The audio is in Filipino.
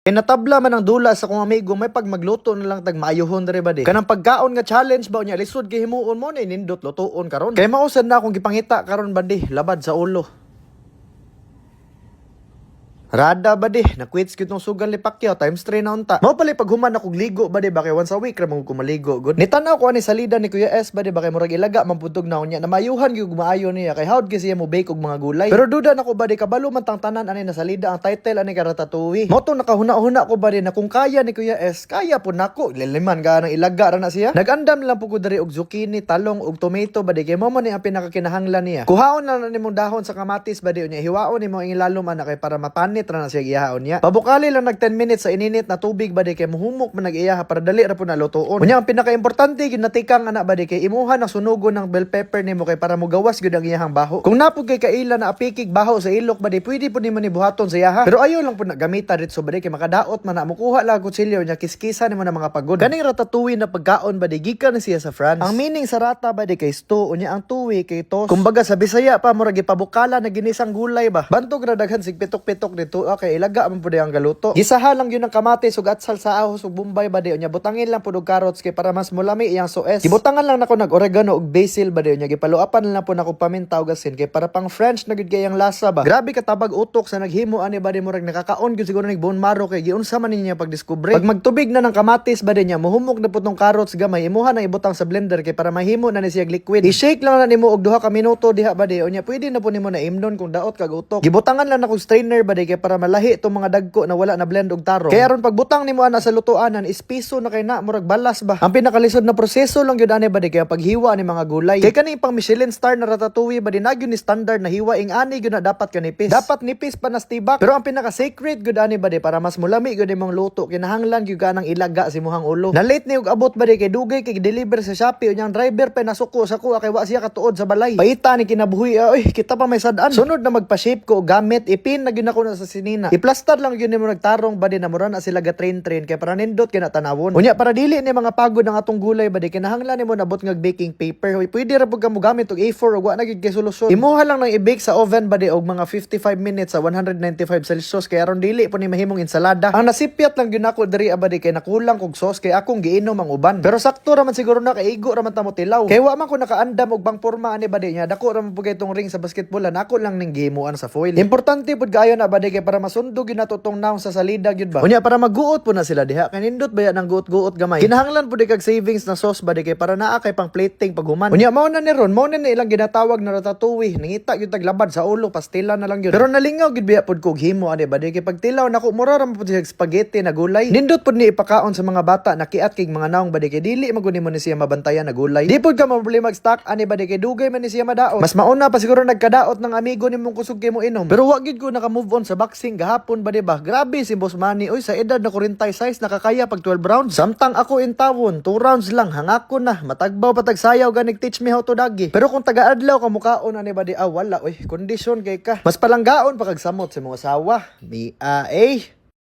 Kaya natabla man ang dula sa kong amigo may pag magluto na lang tag maayuhon dere ba di. Kanang pagkaon nga challenge ba unya lisod kay himuon mo na nindot lutuon karon. Kay mausad na akong gipangita karon ba di labad sa ulo. Rada ba di, na-quits cute nung sugal ni Pacquiao times 3 na unta. Mao pala pag human akong ligo ba di ba kay once a week ra mo ko maligo good. Nitanaw ko ani salida ni Kuya S ba di ba kay murag ilaga man putog na unya na mayuhan gyud maayo niya kay hawd kasi mo bake og mga gulay. Pero duda nako ba di kabalo man tang tanan ani na salida ang title ani ka Ratatouille. Mo to nakahuna-huna ko ba di na kung kaya ni Kuya S, kaya po nako. Liliman ga nang ilaga ra na siya. Nagandam lang po ko diri og zucchini, talong ug tomato ba di kay mo man ni ang pinakakinahanglan niya. Kuhaon lang na nimong dahon sa kamatis ba di unya hiwaon nimo ang ilalom ana kay para mapanit ra na siya iyahaon niya. Pabukali lang nag 10 minutes sa ininit na tubig ba di kay muhumok man nag-iyaha para dali ra po na lutoon. Unya ang pinaka-importante gyud natikang ana ba di kay imuhan ang sunugon ng bell pepper nimo kay para mugawas gyud ang iyahang baho. Kung napud kay kaila na apikig baho sa ilok ba di pwede po nimo ni buhaton sa iyaha. Pero ayo lang po na gamita dito ba di kay makadaot man na mukuha lang kutsilyo nya kiskisa nimo na mga pagod. Kaning Ratatouille na pagkaon ba di gikan na siya sa France. Ang meaning sa rata ba di kay stew unya ang tuwi kay tos. Kumbaga sa Bisaya pa murag ipabukala na ginisang gulay ba. Bantog ra daghan sig pitok-pitok dito kay ilaga man pud ang galuto. Gisaha lang yun ang kamatis ug atsal sa ahos ug bombay ba di unya butangin lang pud og carrots kay para mas mulami iyang soes. Gibutangan lang nako nag oregano ug basil ba di unya gipaluapan lang pud nako paminta ug asin kay para pang French na gud kay ang lasa ba. Grabe katabag utok sa naghimo ani ba di murag nakakaon gyud siguro nig bone marrow kay giunsa man niya pagdiskubre. Pag magtubig na ng kamatis ba di niya muhumok na pud tong carrots gamay imuha na ibutang sa blender kay para mahimo na ni siya liquid. I-shake lang na nimo og duha ka minuto diha ba di unya pwede na pud nimo na imnon kung daot kag utok. Gibutangan lang nako strainer ba di kay para malahi itong mga dagko na wala na blend og tarong. Kaya aron pagbutang nimo ana sa lutuanan ispiso na kay na murag balas ba. Ang pinakalisod na proseso lang gyud ani ba di kay paghiwa ni mga gulay. Kay kani pang Michelin star na Ratatouille ba di na gyud ni standard na hiwa ing ani gyud na dapat kanipis. Dapat nipis pa na stibak. Pero ang pinaka sacred gyud ani ba di para mas mulami gyud imong luto kinahanglan gyud ganang ilaga si muhang ulo. Na late ni og abot ba di kay dugay kay deliver sa Shopee unyang driver pa nasuko sa kuha kay wa siya katuod sa balay. Paita ni kinabuhi oy kita pa may sad-an. Sunod na magpa-shape ko og gamit ipin na gyud ako na sa sinina. Iplastar lang gyud nimo nagtarong ba di na mura na sila ga train kay para nindot kay natanawon. Unya para dili ni mga pagod ang atong gulay ba di kinahanglan nimo nabot nga baking paper. Hoy pwede ra pud ka mo gamit og A4 ug wa na gyud kay solusyon. Imuha lang nang i-bake sa oven ba di og mga 55 minutes sa 195 Celsius kay aron dili po ni mahimong ensalada. Ang nasipyat lang gyud nako diri ba di kay nakulang kog sauce kay akong giinom ang uban. Pero sakto ra man siguro na kay igo ra man ta mo tilaw. Kay wa man ko nakaandam og pangporma ani ba di nya dako ra man pud kay tong ring sa basketball nako lang ning gihimuan sa foil. Importante pud kaayo na ba di kay para masundog gyud nato tong naong sa salida gyud ba. Unya para magguot po na sila diha kanindot baya nang guot-guot gamay. Kinahanglan pud kag savings na sauce ba di kay para naa kay pang plating paghuman. Unya mao na ni ron, mao na ilang ginatawag na Ratatouille. Nangita gyud taglabad sa ulo, pastila na lang gyud. Pero nalingaw gyud biya pud kog himo ani ba di kay pagtilaw nako mura ra pud siya spaghetti na gulay. Nindot pud ni ipakaon sa mga bata nakiat kay mga naong ba di kay dili maguni mo ni siya mabantayan na gulay. Di pud ka mo problema mag-stock ani ba di kay dugay man ni siya madaot. Mas mauna pa siguro nagkadaot ng amigo nimong kusog kay mo inom. Pero wa gyud ko naka-move on sa boxing gahapon ba di ba. Grabe si Boss Manny oy sa edad na 46 nakakaya pag 12 rounds. Samtang ako in tawon 2 rounds lang hangako na matagbaw patag sayaw ganig teach me how to dagi. Pero kung taga-adlaw ka mukaon ani ba di wala oy kondisyon kay ka. Mas palanggaon pa kag samot sa mga asawa. Ni